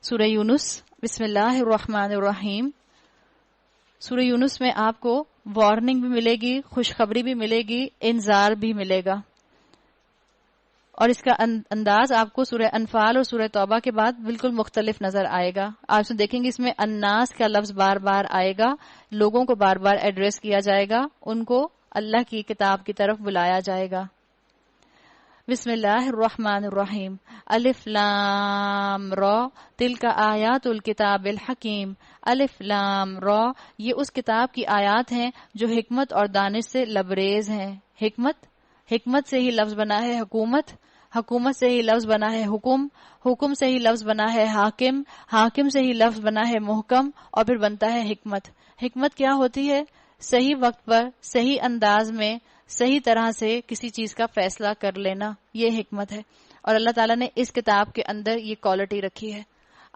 سورہ یونس، بسم اللہ الرحمن الرحیم۔ سورہ یونس میں آپ کو وارننگ بھی ملے گی، خوشخبری بھی ملے گی، انذار بھی ملے گا، اور اس کا انداز آپ کو سورہ انفال اور سورہ توبہ کے بعد بالکل مختلف نظر آئے گا۔ آپ سے دیکھیں گے اس میں الناس کا لفظ بار بار آئے گا، لوگوں کو بار بار ایڈریس کیا جائے گا، ان کو اللہ کی کتاب کی طرف بلایا جائے گا۔ بسم اللہ الرحمن الرحیم۔ الف لام را تلک آیات الکتاب الحکیم۔ الف لام را، یہ اس کتاب کی آیات ہیں جو حکمت اور دانش سے لبریز ہیں۔ حکمت سے ہی لفظ بنا ہے حکومت، حکومت سے ہی لفظ بنا ہے حکم، حکم سے ہی لفظ بنا ہے حاکم، حاکم سے ہی لفظ بنا ہے محکم، اور پھر بنتا ہے حکمت۔ حکمت کیا ہوتی ہے؟ صحیح وقت پر، صحیح انداز میں، صحیح طرح سے کسی چیز کا فیصلہ کر لینا، یہ حکمت ہے۔ اور اللہ تعالیٰ نے اس کتاب کے اندر یہ کوالٹی رکھی ہے۔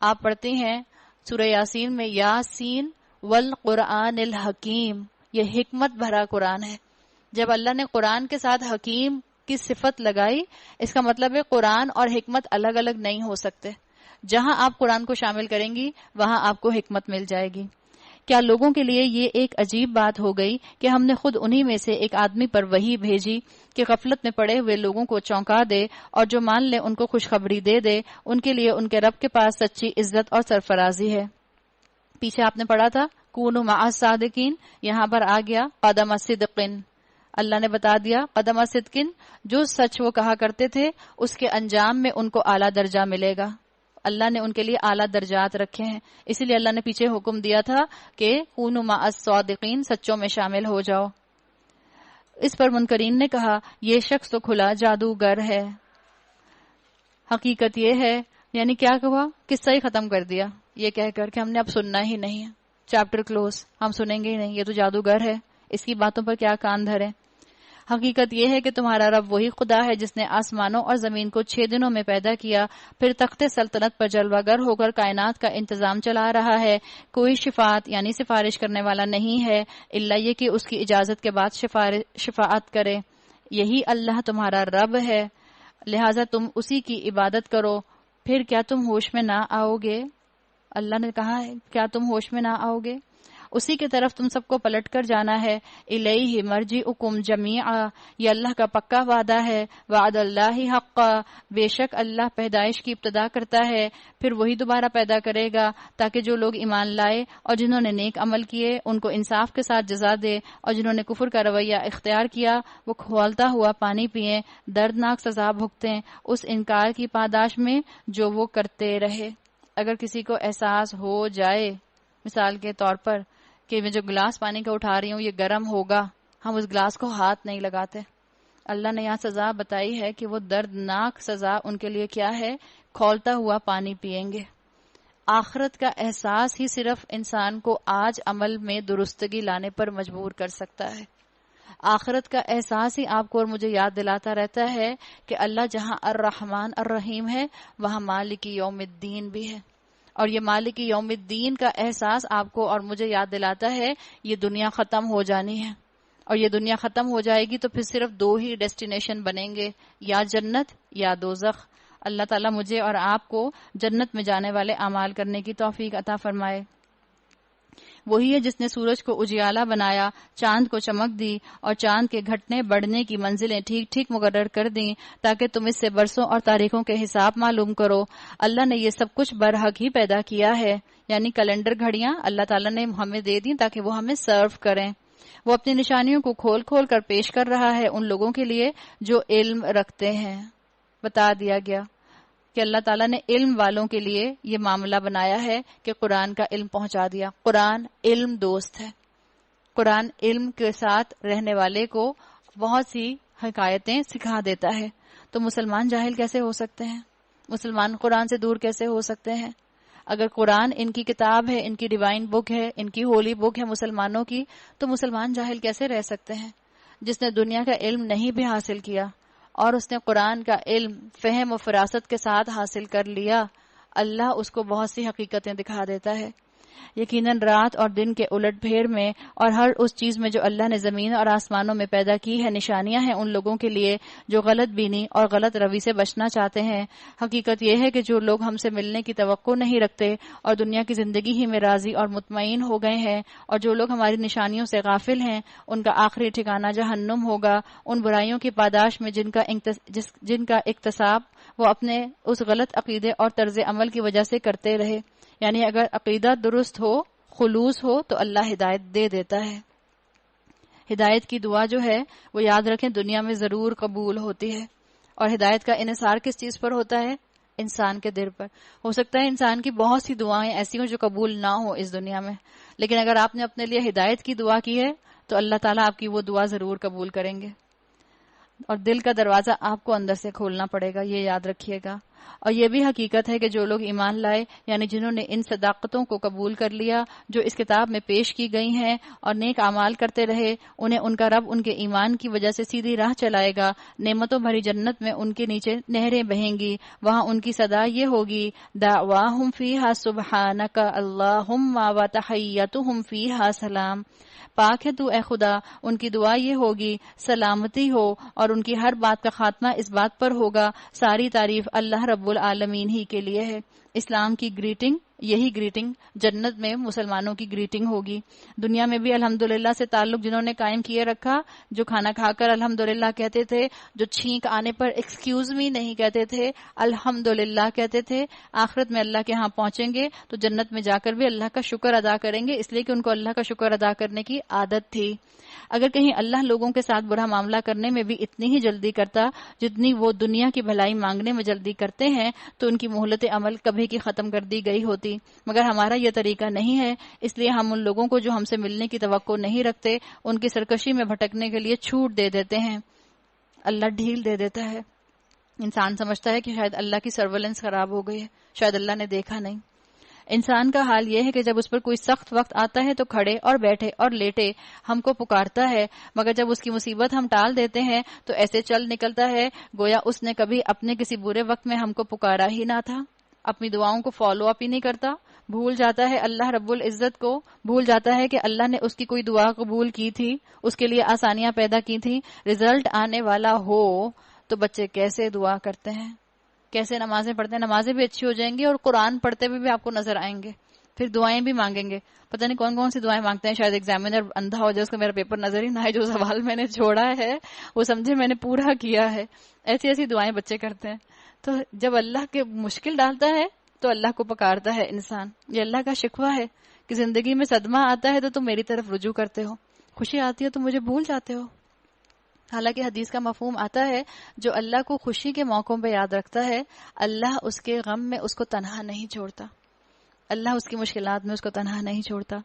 آپ پڑھتے ہیں سورہ یاسین میں، یاسین والقرآن الحکیم، یہ حکمت بھرا قرآن ہے۔ جب اللہ نے قرآن کے ساتھ حکیم کی صفت لگائی، اس کا مطلب ہے قرآن اور حکمت الگ الگ نہیں ہو سکتے۔ جہاں آپ قرآن کو شامل کریں گی وہاں آپ کو حکمت مل جائے گی۔ کیا لوگوں کے لیے یہ ایک عجیب بات ہو گئی کہ ہم نے خود انہی میں سے ایک آدمی پر وحی بھیجی کہ غفلت میں پڑے ہوئے لوگوں کو چونکا دے، اور جو مان لے ان کو خوشخبری دے دے۔ ان کے لیے ان کے رب کے پاس سچی عزت اور سرفرازی ہے۔ پیچھے آپ نے پڑھا تھا کونوا مع الصادقین، یہاں پر آ گیا قدم صدقن۔ اللہ نے بتا دیا قدم صدقن، جو سچ وہ کہا کرتے تھے اس کے انجام میں ان کو اعلیٰ درجہ ملے گا۔ اللہ نے ان کے لیے اعلیٰ درجات رکھے ہیں، اسی لیے اللہ نے پیچھے حکم دیا تھا کہ کونوا مع الصادقین، سچوں میں شامل ہو جاؤ۔ اس پر منکرین نے کہا یہ شخص تو کھلا جادوگر ہے۔ حقیقت یہ ہے، یعنی کیا ہوا، قصہ ہی ختم کر دیا یہ کہہ کر کہ ہم نے اب سننا ہی نہیں ہے، چیپٹر کلوز، ہم سنیں گے ہی نہیں، یہ تو جادوگر ہے، اس کی باتوں پر کیا کان دھریں۔ حقیقت یہ ہے کہ تمہارا رب وہی خدا ہے جس نے آسمانوں اور زمین کو 6 دنوں میں پیدا کیا، پھر تخت سلطنت پر جلوہ گر ہو کر کائنات کا انتظام چلا رہا ہے۔ کوئی شفاعت یعنی سفارش کرنے والا نہیں ہے الا یہ کہ اس کی اجازت کے بعد شفاعت کرے۔ یہی اللہ تمہارا رب ہے، لہٰذا تم اسی کی عبادت کرو۔ پھر کیا تم ہوش میں نہ آؤ گے؟ اللہ نے کہا ہے کیا تم ہوش میں نہ آؤ گے؟ اسی کی طرف تم سب کو پلٹ کر جانا ہے۔ الیہ مرجعکم جمیعا، یہ اللہ کا پکا وعدہ ہے۔ وعد اللہ حقا، بے شک اللہ پیدائش کی ابتدا کرتا ہے، پھر وہی دوبارہ پیدا کرے گا، تاکہ جو لوگ ایمان لائے اور جنہوں نے نیک عمل کیے ان کو انصاف کے ساتھ جزا دے، اور جنہوں نے کفر کا رویہ اختیار کیا وہ کھولتا ہوا پانی پئیں، دردناک سزا بھگتیں اس انکار کی پاداش میں جو وہ کرتے رہے۔ اگر کسی کو احساس ہو جائے مثال کے طور پر کہ میں جو گلاس پانی کا اٹھا رہی ہوں یہ گرم ہوگا، ہم اس گلاس کو ہاتھ نہیں لگاتے۔ اللہ نے یہاں سزا بتائی ہے کہ وہ دردناک سزا ان کے لیے کیا ہے، کھولتا ہوا پانی پئیں گے۔ آخرت کا احساس ہی صرف انسان کو آج عمل میں درستگی لانے پر مجبور کر سکتا ہے۔ آخرت کا احساس ہی آپ کو اور مجھے یاد دلاتا رہتا ہے کہ اللہ جہاں الرحمن الرحیم ہے وہاں مالک یوم الدین بھی ہے، اور یہ مالک یوم الدین کا احساس آپ کو اور مجھے یاد دلاتا ہے یہ دنیا ختم ہو جانی ہے، اور یہ دنیا ختم ہو جائے گی تو پھر صرف 2 ہی ڈیسٹینیشن بنیں گے، یا جنت یا دوزخ۔ اللہ تعالیٰ مجھے اور آپ کو جنت میں جانے والے اعمال کرنے کی توفیق عطا فرمائے۔ وہی ہے جس نے سورج کو اجیالہ بنایا، چاند کو چمک دی، اور چاند کے گھٹنے بڑھنے کی منزلیں ٹھیک ٹھیک مقرر کر دیں تاکہ تم اس سے برسوں اور تاریخوں کے حساب معلوم کرو۔ اللہ نے یہ سب کچھ برحق ہی پیدا کیا ہے، یعنی کیلنڈر گھڑیاں اللہ تعالیٰ نے ہمیں دے دیں تاکہ وہ ہمیں سرو کریں۔ وہ اپنی نشانیوں کو کھول کھول کر پیش کر رہا ہے ان لوگوں کے لیے جو علم رکھتے ہیں۔ بتا دیا گیا کہ اللہ تعالیٰ نے علم والوں کے لیے یہ معاملہ بنایا ہے کہ قرآن کا علم پہنچا دیا۔ قرآن علم دوست ہے، قرآن علم کے ساتھ رہنے والے کو بہت سی حکایتیں سکھا دیتا ہے۔ تو مسلمان جاہل کیسے ہو سکتے ہیں؟ مسلمان قرآن سے دور کیسے ہو سکتے ہیں؟ اگر قرآن ان کی کتاب ہے، ان کی ڈیوائن بک ہے، ان کی ہولی بک ہے مسلمانوں کی، تو مسلمان جاہل کیسے رہ سکتے ہیں؟ جس نے دنیا کا علم نہیں بھی حاصل کیا اور اس نے قرآن کا علم فہم و فراست کے ساتھ حاصل کر لیا، اللہ اس کو بہت سی حقیقتیں دکھا دیتا ہے۔ یقیناً رات اور دن کے الٹ پھیر میں اور ہر اس چیز میں جو اللہ نے زمین اور آسمانوں میں پیدا کی ہے نشانیاں ہیں ان لوگوں کے لیے جو غلط بینی اور غلط روی سے بچنا چاہتے ہیں۔ حقیقت یہ ہے کہ جو لوگ ہم سے ملنے کی توقع نہیں رکھتے اور دنیا کی زندگی ہی میں راضی اور مطمئن ہو گئے ہیں، اور جو لوگ ہماری نشانیوں سے غافل ہیں، ان کا آخری ٹھکانہ جہنم ہوگا، ان برائیوں کی پاداش میں جن کا اکتساب وہ اپنے اس غلط عقیدے اور طرز عمل کی وجہ سے کرتے رہے۔ یعنی اگر عقیدہ درست ہو، خلوص ہو، تو اللہ ہدایت دے دیتا ہے۔ ہدایت کی دعا جو ہے وہ یاد رکھیں دنیا میں ضرور قبول ہوتی ہے، اور ہدایت کا انحصار کس چیز پر ہوتا ہے؟ انسان کے دل پر۔ ہو سکتا ہے انسان کی بہت سی دعائیں ایسی ہوں جو قبول نہ ہو اس دنیا میں، لیکن اگر آپ نے اپنے لیے ہدایت کی دعا کی ہے تو اللہ تعالیٰ آپ کی وہ دعا ضرور قبول کریں گے، اور دل کا دروازہ آپ کو اندر سے کھولنا پڑے گا، یہ یاد رکھیے گا۔ اور یہ بھی حقیقت ہے کہ جو لوگ ایمان لائے، یعنی جنہوں نے ان صداقتوں کو قبول کر لیا جو اس کتاب میں پیش کی گئی ہیں اور نیک اعمال کرتے رہے، انہیں ان کا رب ان کے ایمان کی وجہ سے سیدھی راہ چلائے گا۔ نعمتوں بھری جنت میں ان کے نیچے نہریں بہیں گی، وہاں ان کی صدا یہ ہوگی دعواہم فیہا سبحانک اللہم وتحیتہم فیہا سلام۔ پاک ہے تو اے خدا، ان کی دعا یہ ہوگی سلامتی ہو، اور ان کی ہر بات کا خاتمہ اس بات پر ہوگا ساری تعریف اللہ رب العالمین ہی کے لیے ہے۔ اسلام کی گریٹنگ، یہی گریٹنگ جنت میں مسلمانوں کی گریٹنگ ہوگی۔ دنیا میں بھی الحمدللہ سے تعلق جنہوں نے قائم کیے رکھا، جو کھانا کھا کر الحمدللہ کہتے تھے، جو چھینک آنے پر ایکسکیوز می نہیں کہتے تھے، الحمدللہ کہتے تھے، آخرت میں اللہ کے ہاں پہنچیں گے تو جنت میں جا کر بھی اللہ کا شکر ادا کریں گے، اس لیے کہ ان کو اللہ کا شکر ادا کرنے کی عادت تھی۔ اگر کہیں اللہ لوگوں کے ساتھ برا معاملہ کرنے میں بھی اتنی ہی جلدی کرتا جتنی وہ دنیا کی بھلائی مانگنے میں جلدی کرتے ہیں تو ان کی مہلت عمل کبھی کی ختم کر دی گئی ہوتی، مگر ہمارا یہ طریقہ نہیں ہے، اس لیے ہم ان لوگوں کو جو ہم سے ملنے کی توقع نہیں رکھتے ان کی سرکشی میں بھٹکنے کے لیے چھوٹ دے دیتے ہیں، اللہ ڈھیل دے دیتا ہے۔ انسان سمجھتا ہے کہ شاید اللہ کی سرولنس خراب ہو گئی ہے، شاید اللہ نے دیکھا نہیں۔ انسان کا حال یہ ہے کہ جب اس پر کوئی سخت وقت آتا ہے تو کھڑے اور بیٹھے اور لیٹے ہم کو پکارتا ہے، مگر جب اس کی مصیبت ہم ٹال دیتے ہیں تو ایسے چل نکلتا ہے گویا اس نے کبھی اپنے کسی برے وقت میں ہم کو پکارا ہی نہ تھا۔ اپنی دعاؤں کو فالو اپ ہی نہیں کرتا، بھول جاتا ہے اللہ رب العزت کو، بھول جاتا ہے کہ اللہ نے اس کی کوئی دعا قبول کی تھی، اس کے لیے آسانیاں پیدا کی تھی۔ رزلٹ آنے والا ہو تو بچے کیسے دعا کرتے ہیں، کیسے نمازیں پڑھتے ہیں، نمازیں بھی اچھی ہو جائیں گی اور قرآن پڑھتے ہوئے بھی آپ کو نظر آئیں گے، پھر دعائیں بھی مانگیں گے، پتہ نہیں کون کون سی دعائیں مانگتے ہیں، شاید ایگزامینر اندھا ہو جائے، اس کو میرا پیپر نظر ہی نہ آئے، جو سوال میں نے چھوڑا ہے وہ سمجھے میں نے پورا کیا ہے، ایسی ایسی دعائیں بچے کرتے ہیں۔ تو جب اللہ کے مشکل ڈالتا ہے تو اللہ کو پکارتا ہے انسان، یہ اللہ کا شکوہ ہے کہ زندگی میں صدمہ آتا ہے تو تم میری طرف رجوع کرتے ہو، خوشی آتی ہے تو مجھے بھول جاتے ہو۔ حالانکہ حدیث کا مفہوم آتا ہے جو اللہ کو خوشی کے موقعوں پہ یاد رکھتا ہے اللہ اس کے غم میں اس کو تنہا نہیں چھوڑتا، اللہ اس کی مشکلات میں اس کو تنہا نہیں چھوڑتا۔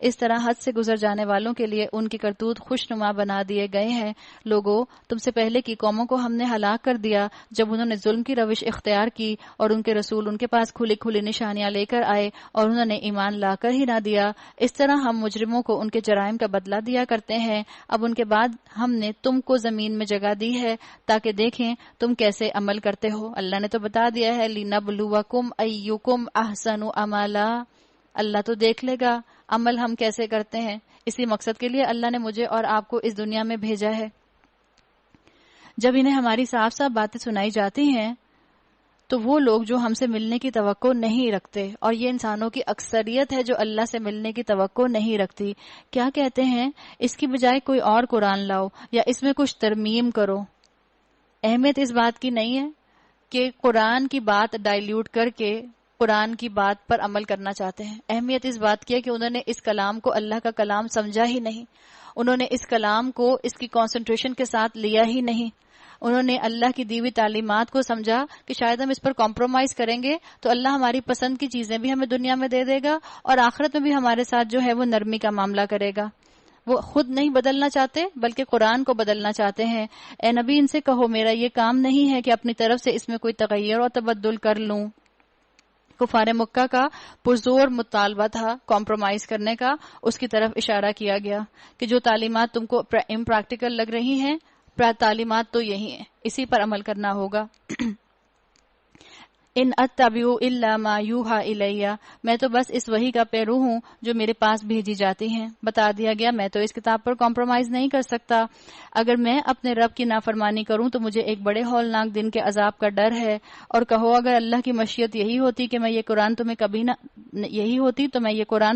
اس طرح حد سے گزر جانے والوں کے لیے ان کی کرتوت خوشنما بنا دیے گئے ہیں۔ لوگوں، تم سے پہلے کی قوموں کو ہم نے ہلاک کر دیا جب انہوں نے ظلم کی روش اختیار کی اور ان کے رسول ان کے پاس کھلی کھلی نشانیاں لے کر آئے اور انہوں نے ایمان لا کر ہی نہ دیا۔ اس طرح ہم مجرموں کو ان کے جرائم کا بدلہ دیا کرتے ہیں۔ اب ان کے بعد ہم نے تم کو زمین میں جگہ دی ہے تاکہ دیکھیں تم کیسے عمل کرتے ہو۔ اللہ نے تو بتا دیا ہے لِنَبْلُوَكُمْ أَيُّكُمْ أَحْسَنُ عَمَلًا، اللہ تو دیکھ لے گا عمل ہم کیسے کرتے ہیں۔ اسی مقصد کے لیے اللہ نے مجھے اور آپ کو اس دنیا میں بھیجا ہے۔ جب انہیں ہماری صاف صاف باتیں سنائی جاتی ہیں تو وہ لوگ جو ہم سے ملنے کی توقع نہیں رکھتے، اور یہ انسانوں کی اکثریت ہے جو اللہ سے ملنے کی توقع نہیں رکھتی، کیا کہتے ہیں؟ اس کی بجائے کوئی اور قرآن لاؤ یا اس میں کچھ ترمیم کرو۔ اہمیت اس بات کی نہیں ہے کہ قرآن کی بات ڈائلیوٹ کر کے قرآن کی بات پر عمل کرنا چاہتے ہیں، اہمیت اس بات کی ہے کہ انہوں نے اس کلام کو اللہ کا کلام سمجھا ہی نہیں، انہوں نے اس کلام کو اس کی کنسنٹریشن کے ساتھ لیا ہی نہیں، انہوں نے اللہ کی دی ہوئی تعلیمات کو سمجھا کہ شاید ہم اس پر کمپرومائز کریں گے تو اللہ ہماری پسند کی چیزیں بھی ہمیں دنیا میں دے دے گا اور آخرت میں بھی ہمارے ساتھ جو ہے وہ نرمی کا معاملہ کرے گا۔ وہ خود نہیں بدلنا چاہتے بلکہ قرآن کو بدلنا چاہتے ہیں۔ اے نبی ان سے کہو میرا یہ کام نہیں ہے کہ اپنی طرف سے اس میں کوئی تغیر اور تبدل کر لوں۔ کفار مکہ کا پرزور مطالبہ تھا کمپرومائز کرنے کا، اس کی طرف اشارہ کیا گیا کہ جو تعلیمات تم کو امپریکٹیکل لگ رہی ہیں، تعلیمات تو یہی ہیں، اسی پر عمل کرنا ہوگا۔ ان اتبع الا ما یوحى الیہ، میں تو بس اس وحی کا پیرو ہوں جو میرے پاس بھیجی جاتی ہیں۔ بتا دیا گیا میں تو اس کتاب پر کمپرومائز نہیں کر سکتا۔ اگر میں اپنے رب کی نافرمانی کروں تو مجھے ایک بڑے ہولناک دن کے عذاب کا ڈر ہے۔ اور کہو اگر اللہ کی مشیت یہی ہوتی کہ میں یہ قرآن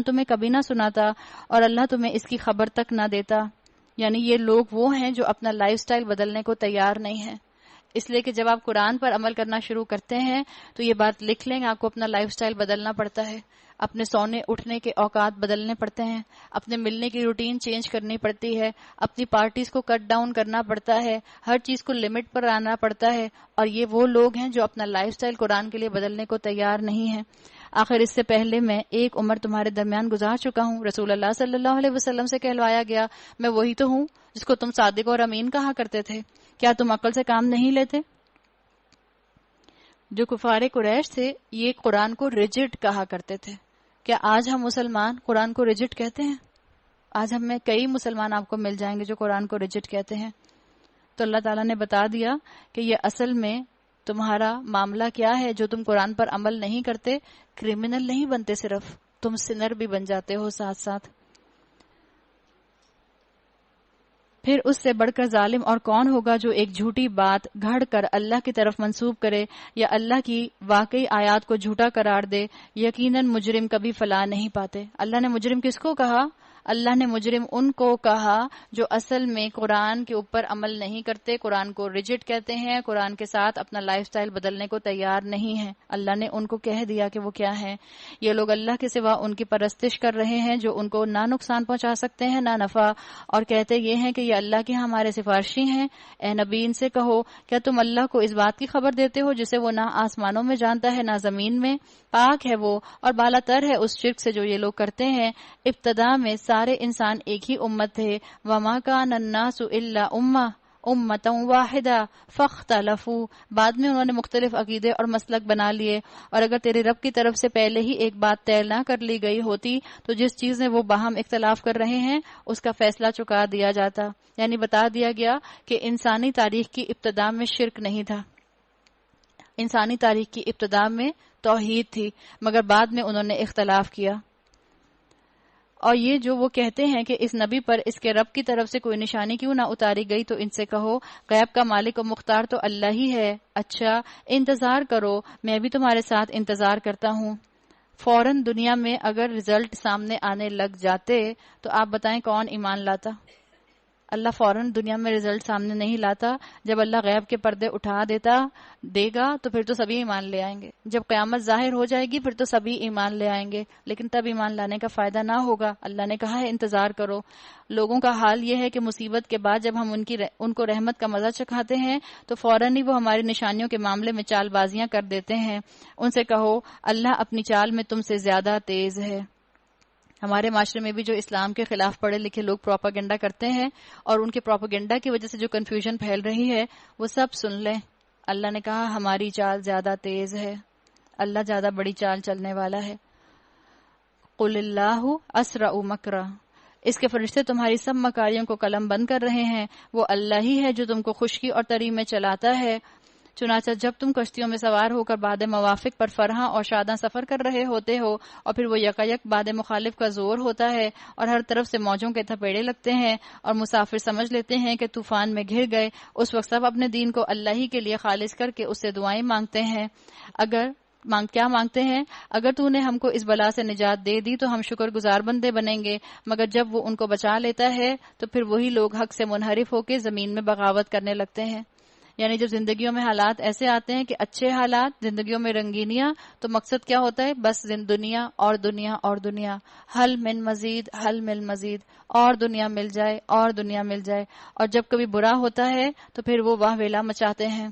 تمہیں کبھی نہ سناتا اور اللہ تمہیں اس کی خبر تک نہ دیتا۔ یعنی یہ لوگ وہ ہیں جو اپنا لائف سٹائل بدلنے کو تیار نہیں ہیں۔ اس لیے کہ جب آپ قرآن پر عمل کرنا شروع کرتے ہیں تو یہ بات لکھ لیں، آپ کو اپنا لائف سٹائل بدلنا پڑتا ہے، اپنے سونے اٹھنے کے اوقات بدلنے پڑتے ہیں، اپنے ملنے کی روٹین چینج کرنی پڑتی ہے، اپنی پارٹیز کو کٹ ڈاؤن کرنا پڑتا ہے، ہر چیز کو لمٹ پر آنا پڑتا ہے۔ اور یہ وہ لوگ ہیں جو اپنا لائف سٹائل قرآن کے لیے بدلنے کو تیار نہیں ہیں۔ آخر اس سے پہلے میں ایک عمر تمہارے درمیان گزار چکا ہوں۔ رسول اللہ صلی اللہ علیہ وسلم سے کہلوایا گیا، میں وہی تو ہوں جس کو تم صادق اور امین کہا کرتے تھے، کیا تم عقل سے کام نہیں لیتے؟ جو کفار قریش تھے یہ قرآن کو ریجڈ کہا کرتے تھے۔ کیا آج ہم مسلمان قرآن کو ریجڈ کہتے ہیں؟ آج ہم میں کئی مسلمان آپ کو مل جائیں گے جو قرآن کو ریجڈ کہتے ہیں۔ تو اللہ تعالیٰ نے بتا دیا کہ یہ اصل میں تمہارا معاملہ کیا ہے۔ جو تم قرآن پر عمل نہیں کرتے، کرمنل نہیں بنتے، صرف تم سنر بھی بن جاتے ہو ساتھ ساتھ۔ پھر اس سے بڑھ کر ظالم اور کون ہوگا جو ایک جھوٹی بات گھڑ کر اللہ کی طرف منسوب کرے یا اللہ کی واقعی آیات کو جھوٹا قرار دے۔ یقیناً مجرم کبھی فلاح نہیں پاتے۔ اللہ نے مجرم کس کو کہا؟ اللہ نے مجرم ان کو کہا جو اصل میں قرآن کے اوپر عمل نہیں کرتے، قرآن کو ریجڈ کہتے ہیں، قرآن کے ساتھ اپنا لائف سٹائل بدلنے کو تیار نہیں ہیں۔ اللہ نے ان کو کہہ دیا کہ وہ کیا ہیں۔ یہ لوگ اللہ کے سوا ان کی پرستش کر رہے ہیں جو ان کو نہ نقصان پہنچا سکتے ہیں نہ نفع، اور کہتے یہ ہیں کہ یہ اللہ کے ہمارے سفارشی ہیں۔ اے نبی ان سے کہو کیا تم اللہ کو اس بات کی خبر دیتے ہو جسے وہ نہ آسمانوں میں جانتا ہے نہ زمین میں؟ پاک ہے وہ اور بالا تر ہے اس شرک سے جو یہ لوگ کرتے ہیں۔ ابتدا میں سارے انسان ایک ہی امت تھے، وما کان الناس الا امۃ واحدہ فاختلفوا، بعد میں انہوں نے مختلف عقیدے اور مسلک بنا لیے۔ اور اگر تیرے رب کی طرف سے پہلے ہی ایک بات طے نہ کر لی گئی ہوتی تو جس چیز میں وہ باہم اختلاف کر رہے ہیں اس کا فیصلہ چکا دیا جاتا۔ یعنی بتا دیا گیا کہ انسانی تاریخ کی ابتدا میں شرک نہیں تھا، انسانی تاریخ کی ابتدا میں توحید تھی، مگر بعد میں انہوں نے اختلاف کیا۔ اور یہ جو وہ کہتے ہیں کہ اس نبی پر اس کے رب کی طرف سے کوئی نشانی کیوں نہ اتاری گئی، تو ان سے کہو غیب کا مالک و مختار تو اللہ ہی ہے۔ اچھا انتظار کرو، میں بھی تمہارے ساتھ انتظار کرتا ہوں۔ فوراً دنیا میں اگر رزلٹ سامنے آنے لگ جاتے تو آپ بتائیں کون ایمان لاتا؟ اللہ فوراً دنیا میں رزلٹ سامنے نہیں لاتا۔ جب اللہ غیب کے پردے اٹھا دے گا تو پھر تو سبھی ایمان لے آئیں گے۔ جب قیامت ظاہر ہو جائے گی پھر تو سبھی ایمان لے آئیں گے، لیکن تب ایمان لانے کا فائدہ نہ ہوگا۔ اللہ نے کہا ہے انتظار کرو۔ لوگوں کا حال یہ ہے کہ مصیبت کے بعد جب ہم ان کو رحمت کا مزہ چکھاتے ہیں تو فوراً ہی وہ ہماری نشانیوں کے معاملے میں چال بازیاں کر دیتے ہیں۔ ان سے کہو اللہ اپنی چال میں تم سے زیادہ تیز ہے۔ ہمارے معاشرے میں بھی جو اسلام کے خلاف پڑھے لکھے لوگ پروپیگنڈا کرتے ہیں اور ان کے پروپیگنڈا کی وجہ سے جو کنفیوژن پھیل رہی ہے وہ سب سن لیں۔ اللہ نے کہا ہماری چال زیادہ تیز ہے، اللہ زیادہ بڑی چال چلنے والا ہے۔ قل اللہ اسرع مکرا، اس کے فرشتے تمہاری سب مکاریوں کو قلم بند کر رہے ہیں۔ وہ اللہ ہی ہے جو تم کو خشکی اور تری میں چلاتا ہے۔ چنانچہ جب تم کشتیوں میں سوار ہو کر بعد موافق پر فرحاں اور شاداں سفر کر رہے ہوتے ہو اور پھر وہ یکایک بعد مخالف کا زور ہوتا ہے اور ہر طرف سے موجوں کے تھپیڑے لگتے ہیں اور مسافر سمجھ لیتے ہیں کہ طوفان میں گھر گئے، اس وقت سب اپنے دین کو اللہ ہی کے لیے خالص کر کے اس سے دعائیں مانگتے ہیں۔ کیا مانگتے ہیں؟ اگر تو نے ہم کو اس بلا سے نجات دے دی تو ہم شکر گزار بندے بنیں گے، مگر جب وہ ان کو بچا لیتا ہے تو پھر وہی لوگ حق سے منحرف ہو کے زمین میں بغاوت کرنے لگتے ہیں۔ یعنی جب زندگیوں میں حالات ایسے آتے ہیں کہ اچھے حالات، زندگیوں میں رنگینیاں، تو مقصد کیا ہوتا ہے؟ بس دنیا اور دنیا اور دنیا، حل من مزید، حل من مزید، اور دنیا مل جائے اور دنیا مل جائے۔ اور جب کبھی برا ہوتا ہے تو پھر وہ واہ ویلا مچاتے ہیں۔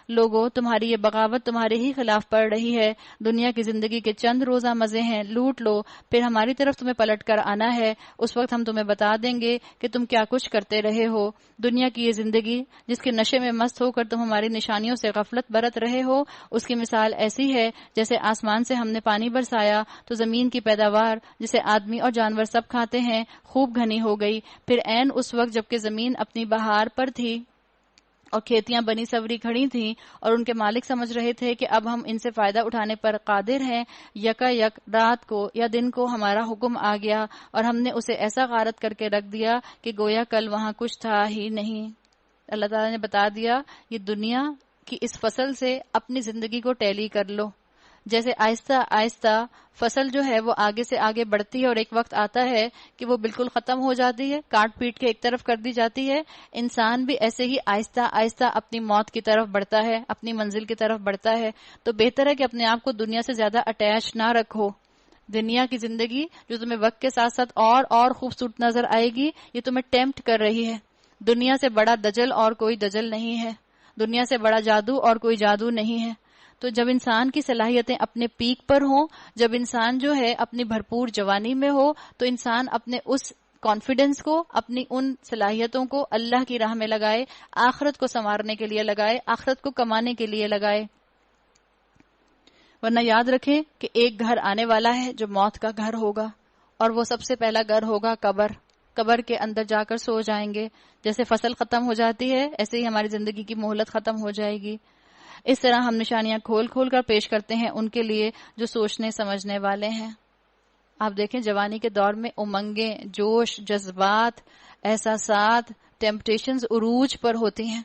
لوگوں تمہاری یہ بغاوت تمہارے ہی خلاف پڑ رہی ہے۔ دنیا کی زندگی کے چند روزہ مزے ہیں، لوٹ لو، پھر ہماری طرف تمہیں پلٹ کر آنا ہے۔ اس وقت ہم تمہیں بتا دیں گے کہ تم کیا کچھ کرتے رہے ہو۔ دنیا کی یہ زندگی جس کے نشے میں مست ہو کر تم ہماری نشانیوں سے غفلت برت رہے ہو، اس کی مثال ایسی ہے جیسے آسمان سے ہم نے پانی برسایا تو زمین کی پیداوار جسے آدمی اور جانور سب کھاتے ہیں خوب گھنی ہو گئی۔ پھر عین اس وقت جبکہ زمین اپنی بہار پر تھی اور کھیتیاں بنی سوری کھڑی تھیں اور ان کے مالک سمجھ رہے تھے کہ اب ہم ان سے فائدہ اٹھانے پر قادر ہیں. یکا یک رات کو یا دن کو ہمارا حکم آ گیا اور ہم نے اسے ایسا غارت کر کے رکھ دیا کہ گویا کل وہاں کچھ تھا ہی نہیں. اللہ تعالیٰ نے بتا دیا یہ دنیا کی اس فصل سے اپنی زندگی کو ٹیلی کر لو. جیسے آہستہ آہستہ فصل جو ہے وہ آگے سے آگے بڑھتی ہے اور ایک وقت آتا ہے کہ وہ بالکل ختم ہو جاتی ہے, کاٹ پیٹ کے ایک طرف کر دی جاتی ہے. انسان بھی ایسے ہی آہستہ آہستہ اپنی موت کی طرف بڑھتا ہے, اپنی منزل کی طرف بڑھتا ہے. تو بہتر ہے کہ اپنے آپ کو دنیا سے زیادہ اٹیچ نہ رکھو. دنیا کی زندگی جو تمہیں وقت کے ساتھ ساتھ اور خوبصورت نظر آئے گی, یہ تمہیں ٹیمپٹ کر رہی ہے. دنیا سے بڑا دجل اور کوئی دجل نہیں ہے, دنیا سے بڑا جادو اور کوئی جادو نہیں ہے. تو جب انسان کی صلاحیتیں اپنے پیک پر ہوں, جب انسان جو ہے اپنی بھرپور جوانی میں ہو, تو انسان اپنے اس کانفیڈنس کو, اپنی ان صلاحیتوں کو اللہ کی راہ میں لگائے, آخرت کو سنوارنے کے لیے لگائے, آخرت کو کمانے کے لیے لگائے. ورنہ یاد رکھیں کہ ایک گھر آنے والا ہے جو موت کا گھر ہوگا, اور وہ سب سے پہلا گھر ہوگا قبر. قبر کے اندر جا کر سو جائیں گے. جیسے فصل ختم ہو جاتی ہے ایسے ہی ہماری زندگی کی مہلت ختم ہو جائے گی. اس طرح ہم نشانیاں کھول کھول کر پیش کرتے ہیں ان کے لیے جو سوچنے سمجھنے والے ہیں. آپ دیکھیں جوانی کے دور میں امنگیں, جوش, جذبات, احساسات, ٹیمپٹیشنز عروج پر ہوتی ہیں,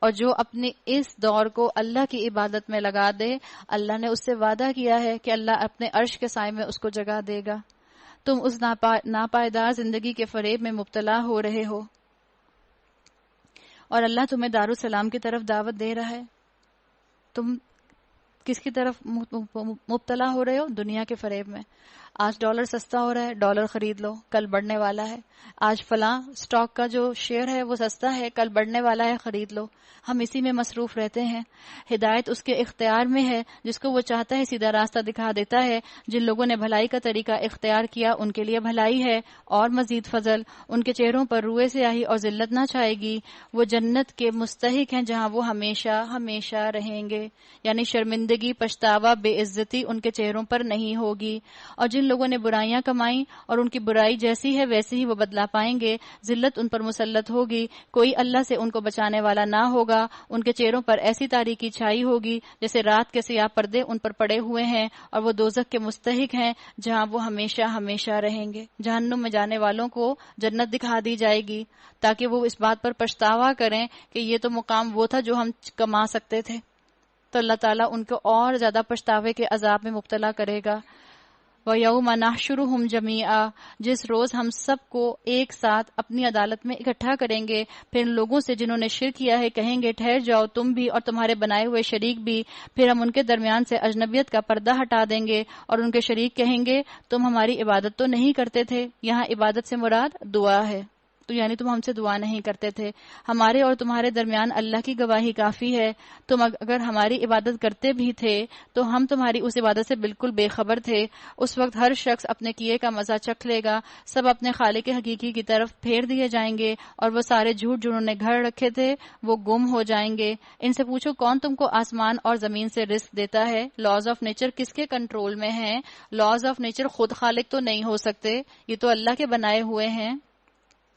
اور جو اپنے اس دور کو اللہ کی عبادت میں لگا دے, اللہ نے اس سے وعدہ کیا ہے کہ اللہ اپنے عرش کے سائے میں اس کو جگہ دے گا. تم اس ناپائیدار زندگی کے فریب میں مبتلا ہو رہے ہو, اور اللہ تمہیں دارالسلام کی طرف دعوت دے رہا ہے. تم کس کی طرف مبتلا ہو رہے ہو؟ دنیا کے فریب میں. آج ڈالر سستا ہو رہا ہے, ڈالر خرید لو, کل بڑھنے والا ہے. آج فلاں سٹاک کا جو شیئر ہے وہ سستا ہے, کل بڑھنے والا ہے, خرید لو. ہم اسی میں مصروف رہتے ہیں. ہدایت اس کے اختیار میں ہے, جس کو وہ چاہتا ہے سیدھا راستہ دکھا دیتا ہے. جن لوگوں نے بھلائی کا طریقہ اختیار کیا ان کے لیے بھلائی ہے اور مزید فضل. ان کے چہروں پر روئے سیاہی اور ذلت نہ چھائے گی. وہ جنت کے مستحق ہیں جہاں وہ ہمیشہ ہمیشہ رہیں گے. یعنی شرمندگی, پچھتاوا, بے عزتی ان کے چہروں پر نہیں ہوگی. اور جن لوگوں نے برائیاں کمائیں اور ان کی برائی جیسی ہے ویسے ہی وہ بدلہ پائیں گے, ذلت ان پر مسلط ہوگی. کوئی اللہ سے ان کو بچانے والا نہ ہوگا. ان کے چہروں پر ایسی تاریکی چھائی ہوگی جیسے رات کے سیاہ پردے ان پر پڑے ہوئے ہیں, اور وہ دوزخ کے مستحق ہیں جہاں وہ ہمیشہ ہمیشہ رہیں گے. جہنم میں جانے والوں کو جنت دکھا دی جائے گی تاکہ وہ اس بات پر پچھتاوا کریں کہ یہ تو مقام وہ تھا جو ہم کما سکتے تھے. تو اللہ تعالیٰ ان کو اور زیادہ پچھتاوے کے عذاب میں مبتلا کرے گا. وَيَوْمَ نَحْشُرُهُمْ جَمِيعًا, جس روز ہم سب کو ایک ساتھ اپنی عدالت میں اکٹھا کریں گے. پھر ان لوگوں سے جنہوں نے شرک کیا ہے کہیں گے ٹھہر جاؤ تم بھی اور تمہارے بنائے ہوئے شریک بھی. پھر ہم ان کے درمیان سے اجنبیت کا پردہ ہٹا دیں گے اور ان کے شریک کہیں گے تم ہماری عبادت تو نہیں کرتے تھے. یہاں عبادت سے مراد دعا ہے, تو یعنی تم ہم سے دعا نہیں کرتے تھے. ہمارے اور تمہارے درمیان اللہ کی گواہی کافی ہے. تم اگر ہماری عبادت کرتے بھی تھے تو ہم تمہاری اس عبادت سے بالکل بے خبر تھے. اس وقت ہر شخص اپنے کیے کا مزہ چکھ لے گا. سب اپنے خالق حقیقی کی طرف پھیر دیے جائیں گے, اور وہ سارے جھوٹ جنہوں نے گھڑ رکھے تھے وہ گم ہو جائیں گے. ان سے پوچھو کون تم کو آسمان اور زمین سے رزق دیتا ہے؟ لاز آف نیچر کس کے کنٹرول میں ہیں؟ لاز آف نیچر خود خالق تو نہیں ہو سکتے, یہ تو اللہ کے بنائے ہوئے ہیں.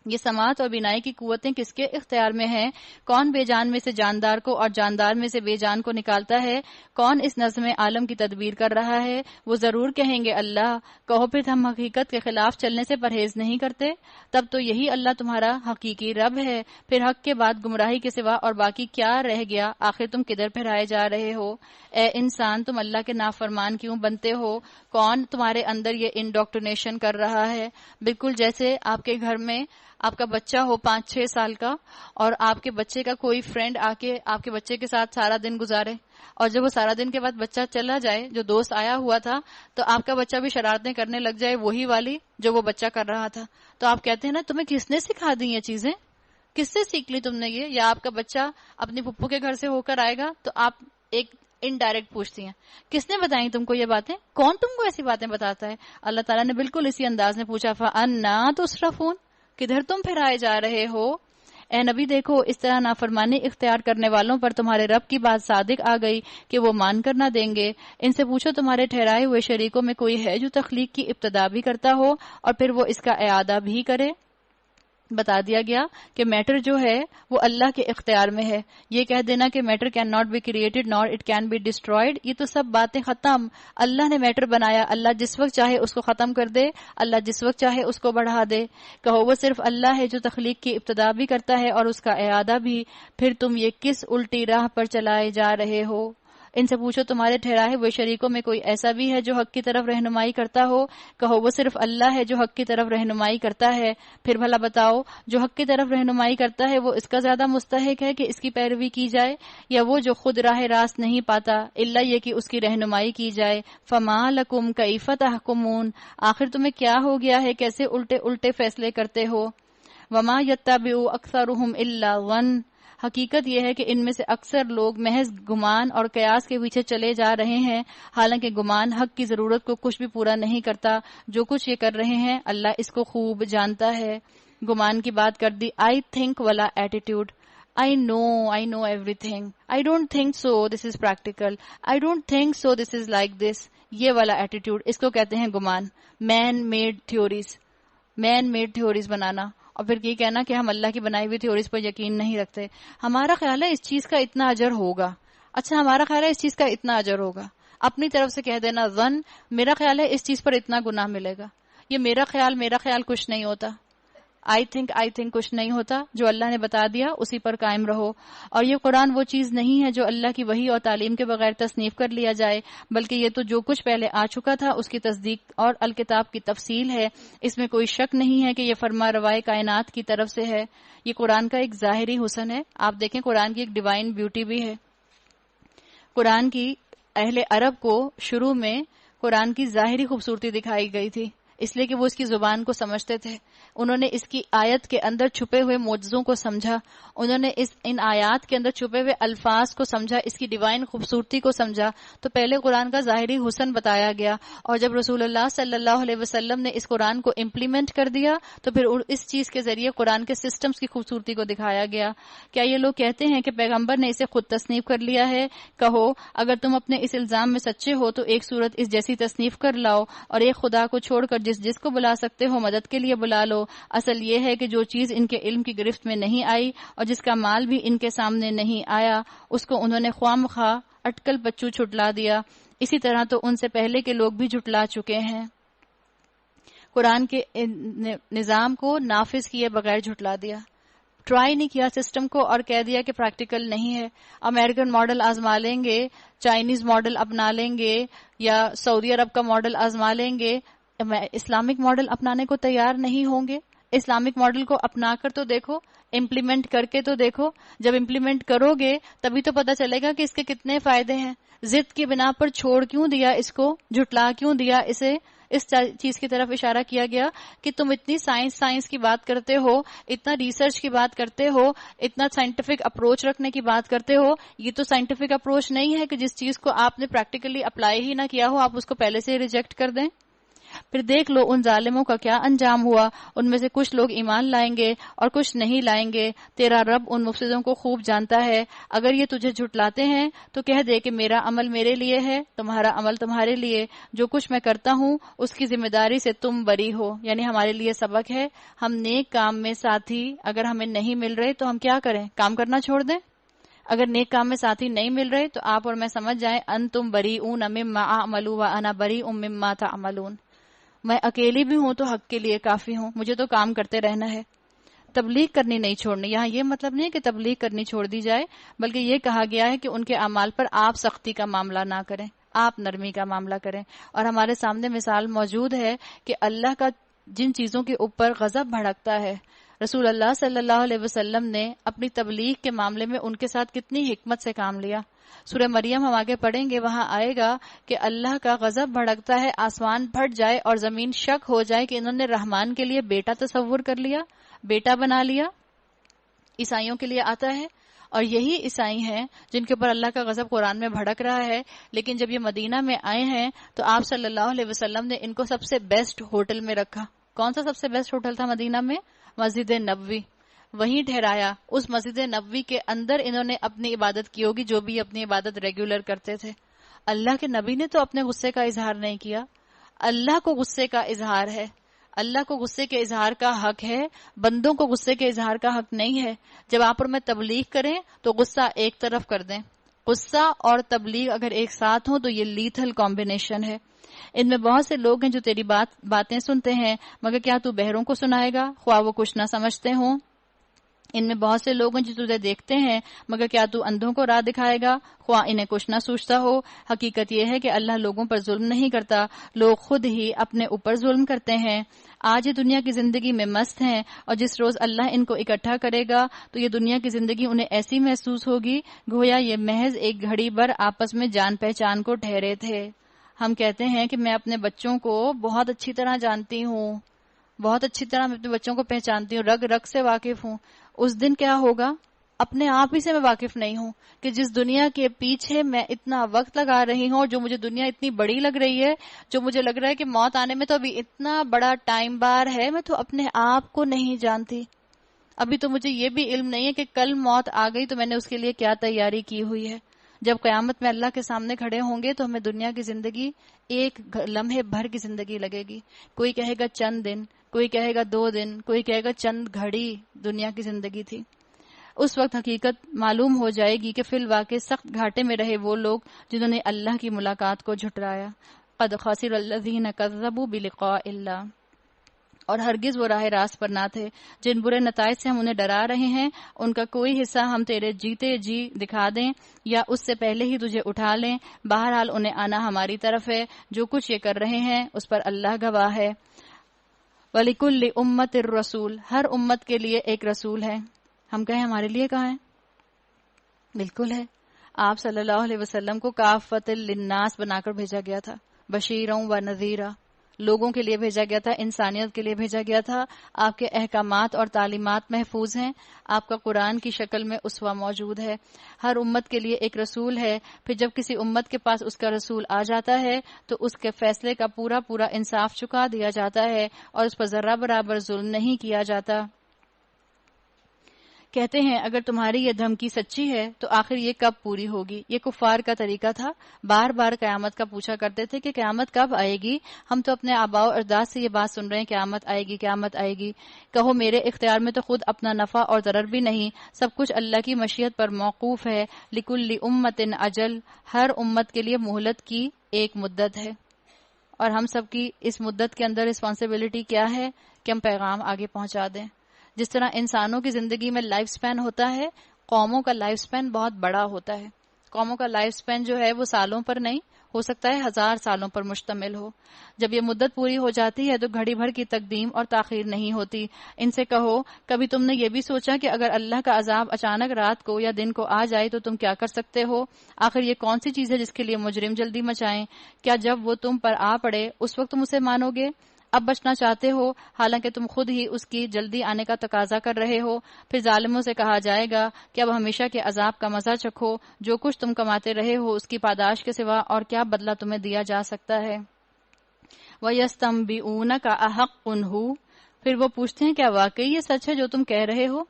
یہ سماعت اور بینائی کی قوتیں کس کے اختیار میں ہیں؟ کون بے جان میں سے جاندار کو اور جاندار میں سے بے جان کو نکالتا ہے؟ کون اس نظم عالم کی تدبیر کر رہا ہے؟ وہ ضرور کہیں گے اللہ. کہو پھر ہم حقیقت کے خلاف چلنے سے پرہیز نہیں کرتے؟ تب تو یہی اللہ تمہارا حقیقی رب ہے. پھر حق کے بعد گمراہی کے سوا اور باقی کیا رہ گیا؟ آخر تم کدھر پھرائے جا رہے ہو؟ اے انسان تم اللہ کے نافرمان کیوں بنتے ہو؟ کون تمہارے اندر یہ انڈوکٹرینیشن کر رہا ہے؟ بالکل جیسے آپ کے گھر میں آپ کا بچہ ہو 5-6 سال کا, اور آپ کے بچے کا کوئی فرینڈ آ کے آپ کے بچے کے ساتھ سارا دن گزارے, اور جب وہ سارا دن کے بعد بچہ چلا جائے, جو دوست آیا ہوا تھا, تو آپ کا بچہ بھی شرارتیں کرنے لگ جائے وہی والی جو وہ بچہ کر رہا تھا. تو آپ کہتے ہیں نا تمہیں کس نے سکھا دی یہ چیزیں؟ کس سے سیکھ لی تم نے یہ؟ یا آپ کا بچہ اپنی پھپھو کے گھر سے ہو کر آئے گا تو آپ ایک انڈائریکٹ پوچھتی ہیں کس نے بتائی تم کو یہ باتیں؟ کون تم کو ایسی باتیں بتاتا ہے؟ اللہ تعالیٰ نے بالکل اسی انداز میں پوچھا فَأَنَّا تُصْرَفُونَ, کدھر تم پھرائے جا رہے ہو؟ اے نبی دیکھو اس طرح نافرمانی اختیار کرنے والوں پر تمہارے رب کی بات صادق آ گئی کہ وہ مان کر نہ دیں گے. ان سے پوچھو تمہارے ٹھہرائے ہوئے شریکوں میں کوئی ہے جو تخلیق کی ابتدا بھی کرتا ہو اور پھر وہ اس کا اعادہ بھی کرے؟ بتا دیا گیا کہ میٹر جو ہے وہ اللہ کے اختیار میں ہے. یہ کہہ دینا کہ matter can not be created nor it can be destroyed, یہ تو سب باتیں ختم. اللہ نے میٹر بنایا، اللہ جس وقت چاہے اس کو ختم کر دے، اللہ جس وقت چاہے اس کو بڑھا دے. کہو وہ صرف اللہ ہے جو تخلیق کی ابتدا بھی کرتا ہے اور اس کا اعادہ بھی. پھر تم یہ کس الٹی راہ پر چلائے جا رہے ہو؟ ان سے پوچھو تمہارے ٹھہرائے ہوئے شریکوں میں کوئی ایسا بھی ہے جو حق کی طرف رہنمائی کرتا ہو؟ کہو وہ صرف اللہ ہے جو حق کی طرف رہنمائی کرتا ہے. پھر بھلا بتاؤ، جو حق کی طرف رہنمائی کرتا ہے وہ اس کا زیادہ مستحق ہے کہ اس کی پیروی کی جائے، یا وہ جو خود راہ راست نہیں پاتا الا یہ کہ اس کی رہنمائی کی جائے؟ فما لکم کیف تحکمون، آخر تمہیں کیا ہو گیا ہے، کیسے الٹے الٹے فیصلے کرتے ہو؟ وما یتبع اکثرهم الا ظن، حقیقت یہ ہے کہ ان میں سے اکثر لوگ محض گمان اور قیاس کے پیچھے چلے جا رہے ہیں، حالانکہ گمان حق کی ضرورت کو کچھ بھی پورا نہیں کرتا. جو کچھ یہ کر رہے ہیں اللہ اس کو خوب جانتا ہے. گمان کی بات کر دی. آئی تھنک والا attitude, I know everything. I don't think so. This is practical. I don't think so. This is like this. یہ والا ایٹیٹیوڈ، اس کو کہتے ہیں گمان. مین میڈ تھیوریز بنانا، اور پھر یہ کہنا کہ ہم اللہ کی بنائی ہوئی تھیوریز پر یقین نہیں رکھتے. ہمارا خیال ہے اس چیز کا اتنا اجر ہوگا. اچھا، ہمارا خیال ہے اس چیز کا اتنا اجر ہوگا. اپنی طرف سے کہہ دینا ظن، میرا خیال ہے اس چیز پر اتنا گناہ ملے گا. یہ میرا خیال کچھ نہیں ہوتا. آئی تھنک کچھ نہیں ہوتا. جو اللہ نے بتا دیا اسی پر قائم رہو. اور یہ قرآن وہ چیز نہیں ہے جو اللہ کی وحی اور تعلیم کے بغیر تصنیف کر لیا جائے، بلکہ یہ تو جو کچھ پہلے آ چکا تھا اس کی تصدیق اور الکتاب کی تفصیل ہے. اس میں کوئی شک نہیں ہے کہ یہ فرما روائے کائنات کی طرف سے ہے. یہ قرآن کا ایک ظاہری حسن ہے. آپ دیکھیں قرآن کی ایک ڈیوائن بیوٹی بھی ہے. قرآن کی اہل عرب کو شروع میں قرآن کی ظاہری خوبصورتی دکھائی گئی تھی، اس لیے کہ وہ اس کی زبان کو سمجھتے تھے. انہوں نے اس کی آیت کے اندر چھپے ہوئے معجزوں کو سمجھا، انہوں نے ان آیات کے اندر چھپے ہوئے الفاظ کو سمجھا، اس کی ڈیوائن خوبصورتی کو سمجھا. تو پہلے قرآن کا ظاہری حسن بتایا گیا، اور جب رسول اللہ صلی اللہ علیہ وسلم نے اس قرآن کو امپلیمنٹ کر دیا تو پھر اس چیز کے ذریعے قرآن کے سسٹمز کی خوبصورتی کو دکھایا گیا. کیا یہ لوگ کہتے ہیں کہ پیغمبر نے اسے خود تصنیف کر لیا ہے؟ کہو اگر تم اپنے اس الزام میں سچے ہو تو ایک صورت اس جیسی تصنیف کر لاؤ، اور ایک خدا کو چھوڑ کر جس کو بلا سکتے ہو مدد کے لیے بلا لو. اصل یہ ہے کہ جو چیز ان کے علم کی گرفت میں نہیں آئی اور جس کا مال بھی ان کے سامنے نہیں آیا، اس کو انہوں نے خواہ مخواہ اٹکل پچو چھٹلا دیا. اسی طرح تو ان سے پہلے کے لوگ بھی جھٹلا چکے ہیں. قرآن کے نظام کو نافذ کیے بغیر جھٹلا دیا. ٹرائی نہیں کیا سسٹم کو اور کہہ دیا کہ پریکٹیکل نہیں ہے. امریکن ماڈل آزما لیں گے، چائنیز ماڈل اپنا لیں گے، یا سعودی عرب کا ماڈل آزما لیں گے، اسلامک ماڈل اپنانے کو تیار نہیں ہوں گے. اسلامک ماڈل کو اپنا کر تو دیکھو، امپلیمنٹ کر کے تو دیکھو. جب امپلیمنٹ کرو گے تبھی تو پتہ چلے گا کہ اس کے کتنے فائدے ہیں. ضد کی بنا پر چھوڑ کیوں دیا اس کو، جھٹلا کیوں دیا اسے؟ اس چیز کی طرف اشارہ کیا گیا کہ تم اتنی سائنس کی بات کرتے ہو، اتنا ریسرچ کی بات کرتے ہو، اتنا سائنٹیفک اپروچ رکھنے کی بات کرتے ہو. یہ تو سائنٹیفک اپروچ نہیں ہے کہ جس چیز کو آپ نے پریکٹیکلی اپلائی ہی نہ کیا ہو آپ اس کو پہلے سے ریجیکٹ کر دیں. پھر دیکھ لو ان ظالموں کا کیا انجام ہوا. ان میں سے کچھ لوگ ایمان لائیں گے اور کچھ نہیں لائیں گے. تیرا رب ان مفسدوں کو خوب جانتا ہے. اگر یہ تجھے جھٹلاتے ہیں تو کہہ دے کہ میرا عمل میرے لیے ہے، تمہارا عمل تمہارے لیے. جو کچھ میں کرتا ہوں اس کی ذمہ داری سے تم بری ہو. یعنی ہمارے لیے سبق ہے، ہم نیک کام میں ساتھی اگر ہمیں نہیں مل رہے تو ہم کیا کریں؟ کام کرنا چھوڑ دیں. اگر نیک کام میں ساتھی نہیں مل رہے تو آپ اور میں سمجھ جائیں انتم بریئون مما اعمل وانا بریء مما تعملون. میں اکیلی بھی ہوں تو حق کے لیے کافی ہوں، مجھے تو کام کرتے رہنا ہے. تبلیغ کرنی نہیں چھوڑنی. یہاں یہ مطلب نہیں کہ تبلیغ کرنی چھوڑ دی جائے، بلکہ یہ کہا گیا ہے کہ ان کے اعمال پر آپ سختی کا معاملہ نہ کریں، آپ نرمی کا معاملہ کریں. اور ہمارے سامنے مثال موجود ہے کہ اللہ کا جن چیزوں کے اوپر غضب بھڑکتا ہے، رسول اللہ صلی اللہ علیہ وسلم نے اپنی تبلیغ کے معاملے میں ان کے ساتھ کتنی حکمت سے کام لیا. سورہ مریم ہم آگے پڑھیں گے، وہاں آئے گا کہ اللہ کا غضب بھڑکتا ہے، آسمان پھٹ جائے اور زمین شک ہو جائے کہ انہوں نے رحمان کے لیے بیٹا تصور کر لیا، بیٹا بنا لیا. عیسائیوں کے لیے آتا ہے، اور یہی عیسائی ہیں جن کے اوپر اللہ کا غضب قرآن میں بھڑک رہا ہے. لیکن جب یہ مدینہ میں آئے ہیں تو آپ صلی اللہ علیہ وسلم نے ان کو سب سے بیسٹ ہوٹل میں رکھا. کون سا سب سے بیسٹ ہوٹل تھا مدینہ میں؟ مسجد نبوی. وہیں ٹھہرایا. اس مسجد نبوی کے اندر انہوں نے اپنی عبادت کی ہوگی، جو بھی اپنی عبادت ریگولر کرتے تھے. اللہ کے نبی نے تو اپنے غصے کا اظہار نہیں کیا، اللہ کو غصے کا اظہار ہے. اللہ کو غصے کے اظہار کا حق ہے، بندوں کو غصے کے اظہار کا حق نہیں ہے. جب آپ اور میں تبلیغ کریں تو غصہ ایک طرف کر دیں. غصہ اور تبلیغ اگر ایک ساتھ ہوں تو یہ لیتھل کمبینیشن ہے. ان میں بہت سے لوگ ہیں جو تیری باتیں سنتے ہیں، مگر کیا تو بہروں کو سنائے گا خواہ وہ کچھ نہ سمجھتے ہوں؟ ان میں بہت سے لوگ ہیں جو تجھے دیکھتے ہیں، مگر کیا تو اندھوں کو راہ دکھائے گا خواہ انہیں کچھ نہ سوچتا ہو؟ حقیقت یہ ہے کہ اللہ لوگوں پر ظلم نہیں کرتا، لوگ خود ہی اپنے اوپر ظلم کرتے ہیں. آج یہ دنیا کی زندگی میں مست ہیں، اور جس روز اللہ ان کو اکٹھا کرے گا تو یہ دنیا کی زندگی انہیں ایسی محسوس ہوگی گویا یہ محض ایک گھڑی بھر آپس میں جان پہچان کو ٹھہرے تھے. ہم کہتے ہیں کہ میں اپنے بچوں کو بہت اچھی طرح جانتی ہوں، بہت اچھی طرح میں اپنے بچوں کو پہچانتی ہوں، رگ رگ سے واقف ہوں. اس دن کیا ہوگا؟ اپنے آپ ہی سے میں واقف نہیں ہوں کہ جس دنیا کے پیچھے میں اتنا وقت لگا رہی ہوں، جو مجھے دنیا اتنی بڑی لگ رہی ہے، جو مجھے لگ رہا ہے کہ موت آنے میں تو ابھی اتنا بڑا ٹائم بار ہے، میں تو اپنے آپ کو نہیں جانتی. ابھی تو مجھے یہ بھی علم نہیں ہے کہ کل موت آ گئی تو میں نے اس کے لیے کیا تیاری کی ہوئی ہے. جب قیامت میں اللہ کے سامنے کھڑے ہوں گے تو ہمیں دنیا کی زندگی ایک لمحے بھر کی زندگی لگے گی. کوئی کہے گا چند دن، کوئی کہے گا 2 دن، کوئی کہے گا چند گھڑی دنیا کی زندگی تھی. اس وقت حقیقت معلوم ہو جائے گی کہ فی الواقع سخت گھاٹے میں رہے وہ لوگ جنہوں نے اللہ کی ملاقات کو جھٹلایا. قد خسر الذین کذبوا بلقاء اللہ. اور ہرگز وہ راہ راست پر نہ تھے. جن برے نتائج سے ہم انہیں ڈرا رہے ہیں ان کا کوئی حصہ ہم تیرے جیتے جی دکھا دیں یا اس سے پہلے ہی تجھے اٹھا لیں. بہرحال انہیں آنا ہماری طرف ہے، جو کچھ یہ کر رہے ہیں اس پر اللہ گواہ ہے. وَلِكُلِّ أُمَّةٍ الرَّسُولُ. ہر امت کے لیے ایک رسول ہے. ہم کہیں ہمارے لیے کہاں ہے؟ بالکل ہے. آپ صلی اللہ علیہ وسلم کو کافۃ للناس بنا کر بھیجا گیا تھا، بشیرا و نذیرا. لوگوں کے لیے بھیجا گیا تھا، انسانیت کے لیے بھیجا گیا تھا. آپ کے احکامات اور تعلیمات محفوظ ہیں. آپ کا قرآن کی شکل میں اسوہ موجود ہے. ہر امت کے لیے ایک رسول ہے. پھر جب کسی امت کے پاس اس کا رسول آ جاتا ہے تو اس کے فیصلے کا پورا پورا انصاف چکا دیا جاتا ہے اور اس پر ذرہ برابر ظلم نہیں کیا جاتا. کہتے ہیں اگر تمہاری یہ دھمکی سچی ہے تو آخر یہ کب پوری ہوگی؟ یہ کفار کا طریقہ تھا. بار بار قیامت کا پوچھا کرتے تھے کہ قیامت کب آئے گی. ہم تو اپنے آباء و اجداد سے یہ بات سن رہے ہیں قیامت آئے گی، قیامت آئے گی. کہو میرے اختیار میں تو خود اپنا نفع اور ضرر بھی نہیں، سب کچھ اللہ کی مشیت پر موقوف ہے. لکل امت اجل. ہر امت کے لیے مہلت کی ایک مدت ہے، اور ہم سب کی اس مدت کے اندر رسپانسبلٹی کیا ہے کہ ہم پیغام آگے پہنچا دیں. جس طرح انسانوں کی زندگی میں لائف سپین ہوتا ہے، قوموں کا لائف سپین بہت بڑا ہوتا ہے. قوموں کا لائف سپین جو ہے وہ سالوں پر نہیں ہو سکتا ہے، 1000 سالوں پر مشتمل ہو. جب یہ مدت پوری ہو جاتی ہے تو گھڑی بھر کی تقدیم اور تاخیر نہیں ہوتی. ان سے کہو کبھی تم نے یہ بھی سوچا کہ اگر اللہ کا عذاب اچانک رات کو یا دن کو آ جائے تو تم کیا کر سکتے ہو؟ آخر یہ کون سی چیز ہے جس کے لیے مجرم جلدی مچائیں؟ کیا جب وہ تم پر آ پڑے اس وقت تم اسے مانو گے؟ اب بچنا چاہتے ہو حالانکہ تم خود ہی اس کی جلدی آنے کا تقاضا کر رہے ہو. پھر ظالموں سے کہا جائے گا کہ اب ہمیشہ کے عذاب کا مزہ چکھو. جو کچھ تم کماتے رہے ہو اس کی پاداش کے سوا اور کیا بدلہ تمہیں دیا جا سکتا ہے؟ وَيَسْتَنبِئُونَكَ أَحَقٌّ هُوَ. پھر وہ پوچھتے ہیں کیا واقعی یہ سچ ہے جو تم کہہ رہے ہو؟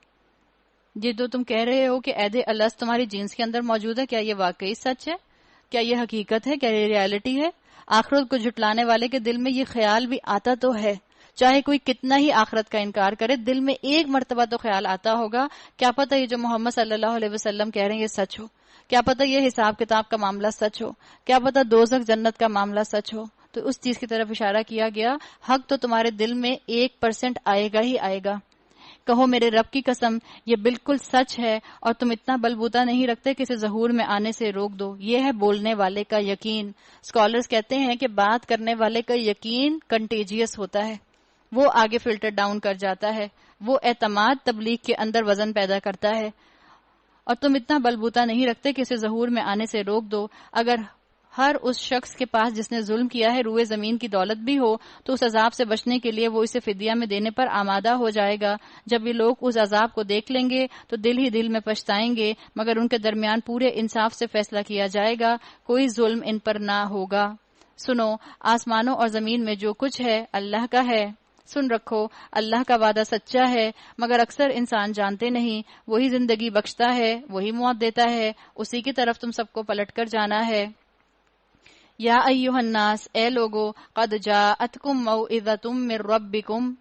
یہ جو تم کہہ رہے ہو کہ عید الست تمہاری جینس کے اندر موجود ہے، کیا یہ واقعی سچ ہے؟ کیا یہ حقیقت ہے؟ کیا یہ ریالٹی ہے؟ آخرت کو جھٹلانے والے کے دل میں یہ خیال بھی آتا تو ہے، چاہے کوئی کتنا ہی آخرت کا انکار کرے، دل میں ایک مرتبہ تو خیال آتا ہوگا کیا پتہ یہ جو محمد صلی اللہ علیہ وسلم کہہ رہے ہیں یہ سچ ہو، کیا پتہ یہ حساب کتاب کا معاملہ سچ ہو، کیا پتہ دوزخ جنت کا معاملہ سچ ہو. تو اس چیز کی طرف اشارہ کیا گیا، حق تو تمہارے دل میں 1% آئے گا ہی آئے گا. کہو میرے رب کی قسم یہ بالکل سچ ہے اور تم اتنا بلبوتا نہیں رکھتے کہ اسے ظہور میں آنے سے روک دو. یہ ہے بولنے والے کا یقین. اسکالرز کہتے ہیں کہ بات کرنے والے کا یقین کنٹیجیس ہوتا ہے، وہ آگے فلٹر ڈاؤن کر جاتا ہے، وہ اعتماد تبلیغ کے اندر وزن پیدا کرتا ہے. اور تم اتنا بلبوتا نہیں رکھتے کہ اسے ظہور میں آنے سے روک دو. اگر ہر اس شخص کے پاس جس نے ظلم کیا ہے روئے زمین کی دولت بھی ہو تو اس عذاب سے بچنے کے لیے وہ اسے فدیہ میں دینے پر آمادہ ہو جائے گا. جب یہ لوگ اس عذاب کو دیکھ لیں گے تو دل ہی دل میں پچھتائیں گے، مگر ان کے درمیان پورے انصاف سے فیصلہ کیا جائے گا، کوئی ظلم ان پر نہ ہوگا. سنو آسمانوں اور زمین میں جو کچھ ہے اللہ کا ہے. سن رکھو اللہ کا وعدہ سچا ہے، مگر اکثر انسان جانتے نہیں. وہی زندگی بخشتا ہے، وہی موت دیتا ہے، اسی کی طرف تم سب کو پلٹ کر جانا ہے. یا ایھا الناس، اے لوگو، قد جاءتکم موعظۃ من ربکم،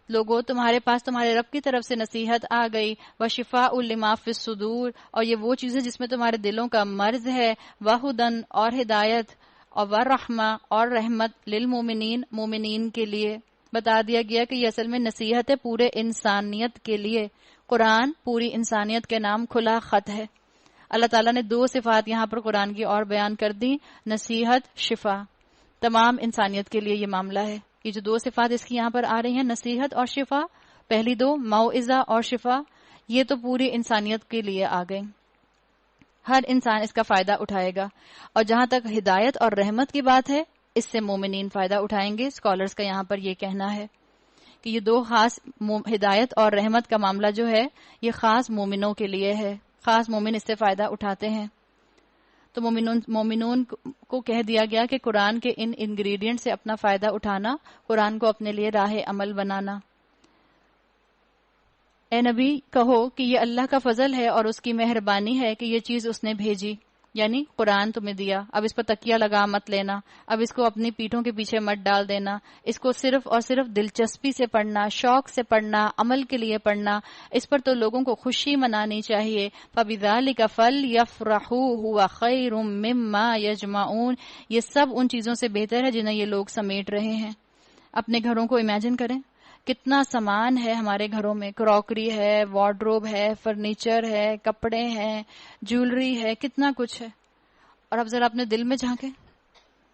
لوگو تمہارے پاس تمہارے رب کی طرف سے نصیحت آ گئی، وشفاء لما فی الصدور، اور یہ وہ چیز ہے جس میں تمہارے دلوں کا مرض ہے، وہدن اور ہدایت، اور ورحمہ اور رحمت، للمومنین مومنین کے لیے۔ بتا دیا گیا کہ یہ اصل میں نصیحت ہے پورے انسانیت کے لیے۔ قرآن پوری انسانیت کے نام کھلا خط ہے۔ اللہ تعالیٰ نے دو صفات یہاں پر قرآن کی اور بیان کر دی، نصیحت، شفا، تمام انسانیت کے لیے یہ معاملہ ہے۔ یہ جو دو صفات اس کی یہاں پر آ رہی ہیں، نصیحت اور شفا، پہلی دو موعظہ اور شفا، یہ تو پوری انسانیت کے لیے آ گئی، ہر انسان اس کا فائدہ اٹھائے گا۔ اور جہاں تک ہدایت اور رحمت کی بات ہے، اس سے مومنین فائدہ اٹھائیں گے۔ اسکالرز کا یہاں پر یہ کہنا ہے کہ یہ دو خاص، ہدایت اور رحمت کا معاملہ جو ہے یہ خاص مومنوں کے لیے ہے، خاص مومن اس سے فائدہ اٹھاتے ہیں۔ تو مومنون کو کہہ دیا گیا کہ قرآن کے ان انگریڈینٹ سے اپنا فائدہ اٹھانا، قرآن کو اپنے لیے راہ عمل بنانا۔ اے نبی کہو کہ یہ اللہ کا فضل ہے اور اس کی مہربانی ہے کہ یہ چیز اس نے بھیجی، یعنی قرآن تمہیں دیا، اب اس پر تکیہ لگا مت لینا، اب اس کو اپنی پیٹھوں کے پیچھے مت ڈال دینا، اس کو صرف اور صرف دلچسپی سے پڑھنا، شوق سے پڑھنا، عمل کے لیے پڑھنا، اس پر تو لوگوں کو خوشی منانی چاہیے۔ فَبِذَلِكَ فَلْيَفْرَحُوا هُوَ خَيْرٌ مِّمَّا يَجْمَعُونَ، یہ سب ان چیزوں سے بہتر ہے جنہیں یہ لوگ سمیٹ رہے ہیں۔ اپنے گھروں کو امیجن کریں، کتنا سامان ہے ہمارے گھروں میں، کراکری ہے، وارڈروب ہے، فرنیچر ہے، کپڑے ہیں، جیولری ہے، کتنا کچھ ہے۔ اور اب ذرا اپنے دل میں جھانکیں،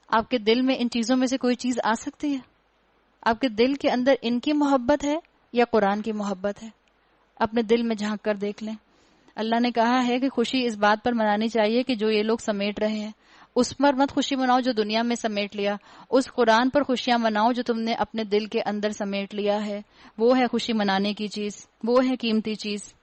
آپ کے دل میں ان چیزوں میں سے کوئی چیز آ سکتی ہے؟ آپ کے دل کے اندر ان کی محبت ہے یا قرآن کی محبت ہے؟ اپنے دل میں جھانک کر دیکھ لیں۔ اللہ نے کہا ہے کہ خوشی اس بات پر منانی چاہیے کہ جو یہ لوگ سمیٹ رہے ہیں، اس پر مت خوشی مناؤ جو دنیا میں سمیٹ لیا، اس قرآن پر خوشیاں مناؤ جو تم نے اپنے دل کے اندر سمیٹ لیا ہے، وہ ہے خوشی منانے کی چیز، وہ ہے قیمتی چیز۔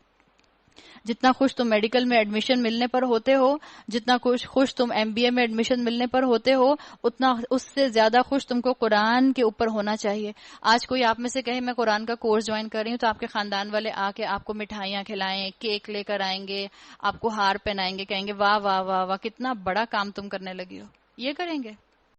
جتنا خوش تم میڈیکل میں ایڈمیشن ملنے پر ہوتے ہو، جتنا خوش تم ایم بی اے میں ایڈمیشن ملنے پر ہوتے ہو، اتنا اس سے زیادہ خوش تم کو قرآن کے اوپر ہونا چاہیے۔ آج کوئی آپ میں سے کہے میں قرآن کا کورس جوائن کر رہی ہوں، تو آپ کے خاندان والے آ کے آپ کو مٹھائیاں کھلائیں، کیک لے کر آئیں گے، آپ کو ہار پہنائیں گے، کہیں گے واہ واہ واہ واہ کتنا بڑا کام تم کرنے لگی ہو، یہ کریں گے؟